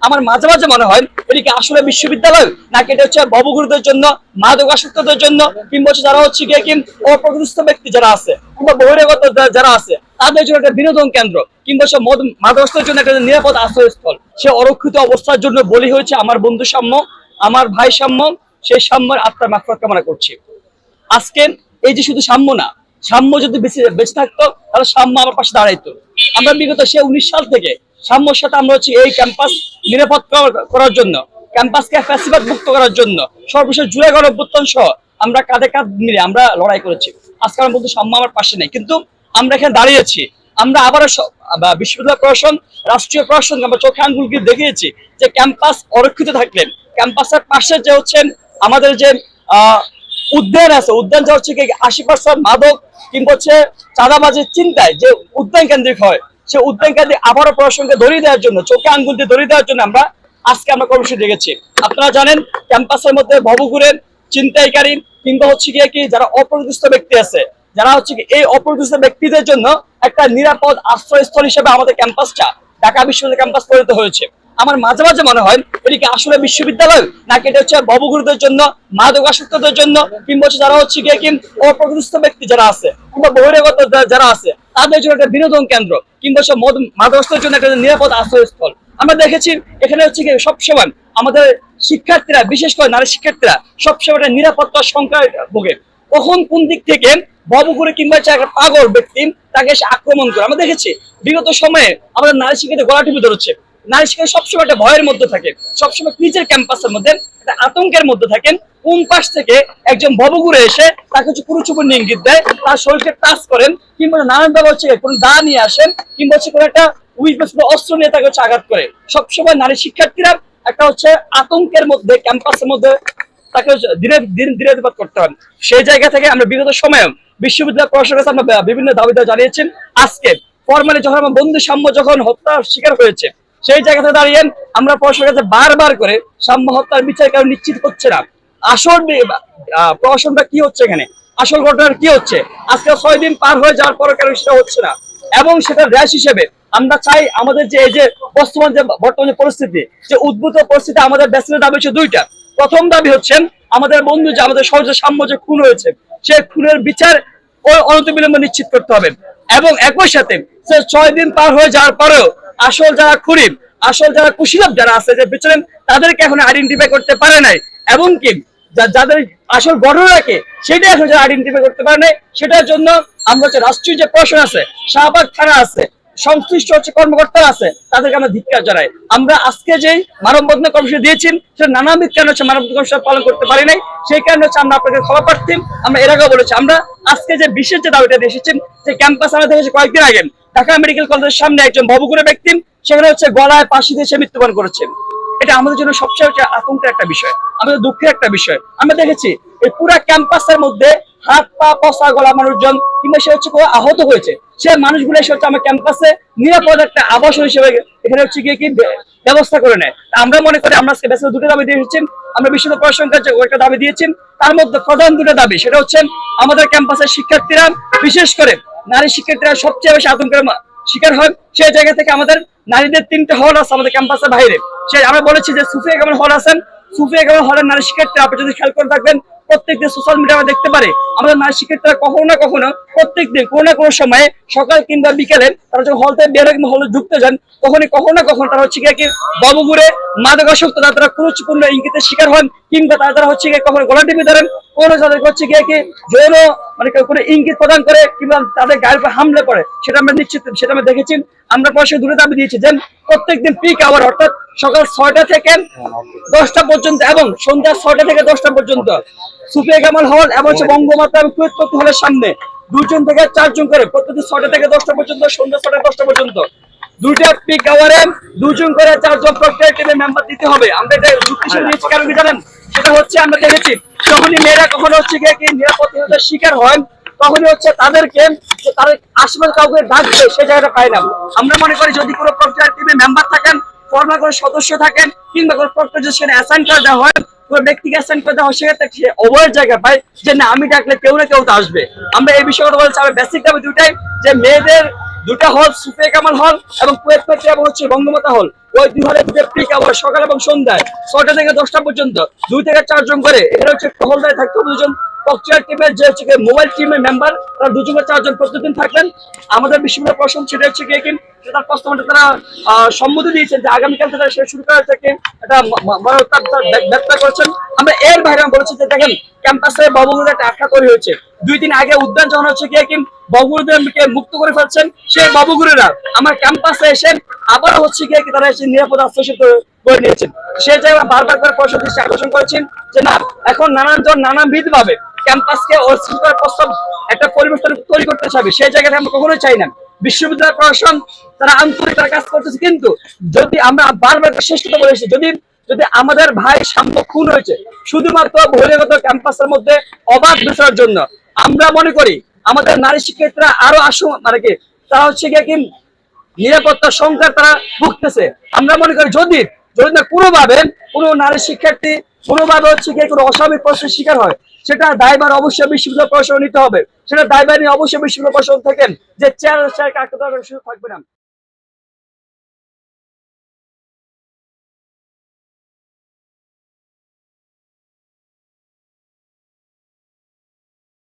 আমার মাঝে মাঝে মনে হয় এটা কি আসলে বিশ্ববিদ্যালয় নাকি এটা হচ্ছে ববগুরুদের জন্য, মাদকাসক্তদের জন্য, কিংবা যারা হচ্ছে গিয়ে কি অপ্রতিষ্ঠিত ব্যক্তি যারা আছে কিংবা বহিরাগত যারা আছে তাদের জন্য একটা বিনোদন কেন্দ্র, কিংবা সে মাদকাসক্তের জন্য একটা নিরাপদ আশ্রয়স্থল। সে অরক্ষিত অবস্থার জন্য বলি হয়েছে আমার বন্ধু সাম্য, আমার ভাই সাম্য। সেই সাম্যের আত্মার মাগফিরাত কামনা করছি। আজকে এই যে শুধু সাম্য না, সাম্য যদি বেঁচে থাকতো তাহলে সাম্য আমার পাশে দাঁড়াইতো। আমরা বিগত 19 সাল থেকে সাম্যর সাথে আমরা হচ্ছে এই ক্যাম্পাস নিরাপদ করার জন্য, ক্যাম্পাসকে ফ্যাসিবাদ মুক্ত করার জন্য সর্বশেষ জুলাই গণঅভ্যুত্থান সহ আমরা কাঁধে কাঁধ মিলে আমরা লড়াই করেছি। আজকে আমার বলতে সাম্য আমার পাশে নেই, কিন্তু আমরা এখানে দাঁড়িয়েছি। আমরা আবারও বিশ্ববিদ্যালয় প্রশাসন, রাষ্ট্রীয় প্রশাসন আমরা চোখে আঙ্গুলকে দেখিয়েছি যে ক্যাম্পাস অরক্ষিত থাকলেন, ক্যাম্পাসের পাশে যে হচ্ছেন আমাদের যে উদ্যান আছে, উদ্যান যা হচ্ছে 80% মাদক কিংবা হচ্ছে চাঁদাবাজির চিন্তায় যে উদ্যান কেন্দ্রিক হয়, সে উদ্যান কেন্দ্রিক আবারও প্রশাসনকে ধরিয়ে দেওয়ার জন্য, চোখে আঙ্গুল দিয়ে ধরিয়ে দেওয়ার জন্য আজকে আমরা কর্মসূচি দেখেছি। আপনারা জানেন ক্যাম্পাসের মধ্যে ভবঘুরের ছিনতাইকারী কিংবা হচ্ছে গিয়ে কি যারা অপ্রতিষ্ঠিত ব্যক্তি আছে, যারা হচ্ছে কি এই অপ্রতিষ্ঠিত ব্যক্তিদের জন্য একটা নিরাপদ আশ্রয়স্থল হিসেবে আমাদের ক্যাম্পাসটা ঢাকা বিশ্ববিদ্যালয় ক্যাম্পাস পরিণত হয়েছে। আমার মাঝে মাঝে মনে হয় এটা কি আসলে বিশ্ববিদ্যালয় নাকি এটা হচ্ছে ববগুরুদের জন্য, মাদকাসক্তদের জন্য, কিংবা যারা হচ্ছে গিয়ে কি অপ্রতিষ্ঠিত ব্যক্তি যারা আছে কিংবা বহিরাগত যারা আছে তাদের জন্য একটা বিনোদন কেন্দ্র, কিংবা সব মাদকাসক্তের জন্য একটা নিরাপদ আশ্রয়স্থল। আমরা দেখেছি এখানে হচ্ছে কি সবসময় আমাদের শিক্ষার্থীরা, বিশেষ করে নারী শিক্ষার্থীরা সবসময় একটা নিরাপত্তার সংখ্যায় ভোগে। কখন কোন দিক থেকে ববগুরু কিংবা একটা পাগল ব্যক্তি তাকে এসে আক্রমণ করে আমরা দেখেছি। বিগত সময়ে আমাদের নারী শিক্ষার্থী গলা টিপে ধরেছে। নারী শিক্ষার্থী সবসময় একটা ভয়ের মধ্যে থাকে, সবসময় নিজের ক্যাম্পাসের মধ্যে একটা আতঙ্কের মধ্যে থাকেন। কোন পাশ থেকে একজন ববগুরু এসে তাকে হচ্ছে কুরুচুপুর ইঙ্গিত দেয়, তার শরীরকে টাচ করেন, কিংবা নানান ভাবে হচ্ছে কোন দা নিয়ে আসেন, কিংবা হচ্ছে কোনো একটা অস্ত্র নিয়ে তাকে হচ্ছে আঘাত করে। সবসময় নারী শিক্ষার্থীরা একটা হচ্ছে আতঙ্কের মধ্যে ক্যাম্পাসের মধ্যে তাকে দিনাতিপাত করতে হয়। সেই জায়গা থেকে আমরা বিগত সময়ে বিশ্ববিদ্যালয় প্রশাসনের কাছে আমরা বিভিন্ন দাবি জানিয়েছেন। আজকে ফরমালি যখন আমার বন্ধু সাম্য যখন হত্যার শিকার হয়েছে, সেই জায়গাতে দাঁড়িয়ে আমরা প্রশাসনের কাছে বারবার করে সাম্য হত্যার বিচার কারণ নিশ্চিত হচ্ছে না। আসল প্রশাসনটা কি হচ্ছে, এখানে আসল ঘটনা কি হচ্ছে, আজকে 6 দিন পার হয়ে যাওয়ার পরে কেন সেটা হচ্ছে না। এবং সেটা র্যাশ হিসেবে আমরা চাই আমাদের যে এই যে বর্তমান পরিস্থিতি, যে উদ্ভূত পরিস্থিতি, আমাদের ব্যাচেলর দাবি হচ্ছে 2টা। প্রথম দাবি হচ্ছে আমাদের বন্ধু যে আমাদের সহজে সাম্য যে খুন হয়েছে, সেই খুনের বিচার অনতিবিলম্বে নিশ্চিত করতে হবে। এবং একই সাথে 6 দিন পার হয়ে যাওয়ার পরেও আসল যারা খুনি, আসল যারা কুশীলব যারা আছে যে পিছনে, তাদেরকে এখন আইডেন্টিফাই করতে পারে নাই। এবং কি যাদের আসল ঘটনাকে সেটা এখন যারা আইডেন্টিফাই করতে পারে নাই, সেটার জন্য আমরা হচ্ছে রাষ্ট্রীয় যে প্রশাসন আছে, শাহবাগ থানা আছে, সংশ্লিষ্ট হচ্ছে কর্মকর্তারা আছে, তাদেরকে আমরা ধিক্কার জানাই। আমরা আজকে যে মানববন্ধন কর্মসূচি দিয়েছি সেটা নানাবিধ কারণে হচ্ছে মানববন্ধন কর্মসূচি পালন করতে পারি নাই। সেই কারণে হচ্ছে আমরা আপনাকে ক্ষমা প্রার্থী। আমরা এর আগেও বলেছি আমরা আজকে যে বিশেষ যে দাবিটা দিয়ে এসেছেন, যে ক্যাম্পাস আমরা দেখেছি কয়েকদিন আগে ঢাকা মেডিকেল কলেজের সামনে একজন ববগুরু ব্যক্তি সেখানে হচ্ছে গলায় ফাঁসি দিয়ে সে মৃত্যুবরণ করেছেন। এটা আমাদের জন্য সবচেয়ে আতঙ্কের একটা বিষয়, আমাদের দুঃখের একটা বিষয়। আমরা দেখেছি এই পুরা ক্যাম্পাসের মধ্যে হাত পা পচা গলা মানুষজন কিংবা সে হচ্ছে আহত হয়েছে, সে মানুষগুলো এসে হচ্ছে আমার ক্যাম্পাসে নিরাপদ একটা আবাসন হিসেবে এখানে হচ্ছে গিয়ে কি ব্যবস্থা করে নেয়। আমরা মনে করি আমরা আজকে বেসিক 2টা দাবি দিয়েছেন, আমরা বিশ্ববিদ্যালয় প্রশাসনকে একটা দাবি দিয়েছেন। তার মধ্যে প্রধান 2টা দাবি, সেটা হচ্ছে আমাদের ক্যাম্পাসের শিক্ষার্থীরা, বিশেষ করে নারী শিক্ষার্থীরা সবচেয়ে বেশি আতঙ্কের শিকার হয়। সেই জায়গা থেকে আমাদের নারীদের 3টা হল আছে আমাদের ক্যাম্পাসের বাইরে। সে আমরা বলেছি যে সুফিয়া কামাল হল আছেন, সুফিয়া কামাল হলের নারী শিক্ষার্থী আপনি যদি খেয়াল করে থাকবেন প্রত্যেকদিন সোশ্যাল মিডিয়া দেখতে পারে আমাদের নারী শিক্ষার্থীরা কখনো না কখনো প্রত্যেকদিন কোনো না কোনো সময়ে সকাল কিংবা বিকেলে তারা যখন হল থেকে বের কিংবা হলে ঢুকতে যান, তখনই কখনো না কখনো তারা হচ্ছে গিয়ে ববগুরে মাদকাসক্ত তারা কুরুচিপূর্ণ ইঙ্গিতের শিকার হন, কিংবা তারা হচ্ছে গিয়ে কখনো গলা টিপে ধরেন, কোনো তাদেরকে হচ্ছে গিয়ে কি যৌন মানে কোনো ইঙ্গিত প্রদান করে কিংবা তাদের গায়ের উপর হামলে করে, সেটা আমরা নিশ্চিত সেটা আমরা দেখেছি। আমরা পয়সা 2টা দাবি দিয়েছি যে প্রত্যেকদিন পিক আওয়ার অর্থাৎ সকাল 6টা থেকে 10টা পর্যন্ত এবং সন্ধ্যা 6টা থেকে 10টা পর্যন্ত সুফিয়া কামাল হল এবং বঙ্গমাতা হলের সামনে 2 জন থেকে 4 জন করে প্রত্যেকদিন 6টা থেকে 10টা পর্যন্ত, সন্ধ্যা 6টা থেকে 10টা পর্যন্ত 2টা পিক আওয়ারে 2 জন করে 4 জন প্রত্যেক টিমে মেম্বার দিতে হবে। আমরা এটা যুক্তিশীল দিয়েছি, কারণ কি জানেন, সেটা হচ্ছে আমরা দেখেছি যখনই মেয়েরা কখনো হচ্ছে গিয়ে কি নিরাপত্তাহীনতার শিকার হয়, তখনই হচ্ছে তাদেরকে তাদের আশেপাশে কাউকে ডাকবে সেই জায়গাটা পায় না। আমরা মনে করি যদি কোনো প্রত্যেক টিমে মেম্বার থাকেন, ফর্মাল করে সদস্য থাকেন, কিংবা কোনো প্রত্যেক সেখানে অ্যাসাইন করে দেওয়া হয়, কোনো ব্যক্তিকে অ্যাসাইন করে দেওয়া হয়, সেক্ষেত্রে সে অবয়ের জায়গা পায় যে না আমি ডাকলে কেউ না কেউ তো আসবে। আমরা এই বিষয়ে কথা বলছি। আমরা বেসিক দাবি 2টাই, যে মেয়েদের দুটা হল, সুফিয়া কামাল হল এবং কুয়েত মেট্রো এবং হচ্ছে বঙ্গমাতা হল, ওই 2 হলে দুটো পিক আবার সকাল এবং সন্ধ্যায় 6টা থেকে 10টা পর্যন্ত 2 থেকে 4 জন করে, এখানে হচ্ছে হলদায় থাকতে হবে 2জন ককটেল টিমের যে হচ্ছে মোবাইল টিমের মেম্বার, তারা 2 থেকে 4 জন প্রতিদিন থাকবেন। আমাদের বিশ্ববিদ্যালয় প্রশাসন সেটা হচ্ছে গিয়ে কিন্তু তার প্রস্তাবটা তারা সম্মতি দিয়েছেন যে আগামীকাল থেকে সেটা শুরু করা থেকে এটা ব্যক্ত করেছেন। আমরা এর বাইরে বলেছি যে দেখেন ক্যাম্পাসে ববগুরুদের একটা আটকা তৈরি হয়েছে। 2 দিন আগে উদ্যান যখন হচ্ছে গিয়ে কিন্তু ববগুরুদেরকে মুক্ত করে ফেলছেন, সেই ববগুরুরা আমার ক্যাম্পাসে এসে আবার হচ্ছে গিয়ে তারা এসে নিরাপদ আশ্রয় করে নিয়েছেন। সেই জায়গায় বারবার করে প্রশাসন দৃষ্টি আকর্ষণ করেছেন যে না, এখন নানানজন নানাবিধ ভাবে ক্যাম্পাসকে অস্থির করার প্রস্তাব একটা পরিবেশ তৈরি করতে চাবে, সেই জায়গাটা আমরা কখনোই চাই না। বিশ্ববিদ্যালয় প্রশাসন তারা আন্তরিক তারা কাজ করতেছে, কিন্তু যদি আমরা বারবার শেষ কথা বলেছি, যদি যদি আমাদের ভাই সাম্য খুন হয়েছে শুধুমাত্র বহিরাগত ক্যাম্পাসের মধ্যে অবাধ বিচারের জন্য, আমরা মনে করি আমাদের নারী শিক্ষার্থীরা আরো আসুন, মানে কি তারা হচ্ছে গিয়ে কি নিরাপত্তার সংখ্যা তারা ভুগতেছে। আমরা মনে করি যদি যদি না কোনোভাবে কোনো নারী শিক্ষার্থী কোনোভাবে হচ্ছে গিয়ে কোনো অস্বাভাবিক পরিস্থিতির শিকার হয়, সেটা দায়ভার অবশ্যই বিশ্ববিদ্যালয় প্রশাসন নিতে হবে। সেটা দায়ভার নিয়ে অবশ্যই বিশ্ববিদ্যালয় প্রশাসন থাকেন যে চেয়ার কাটতে সুযোগ থাকবে না।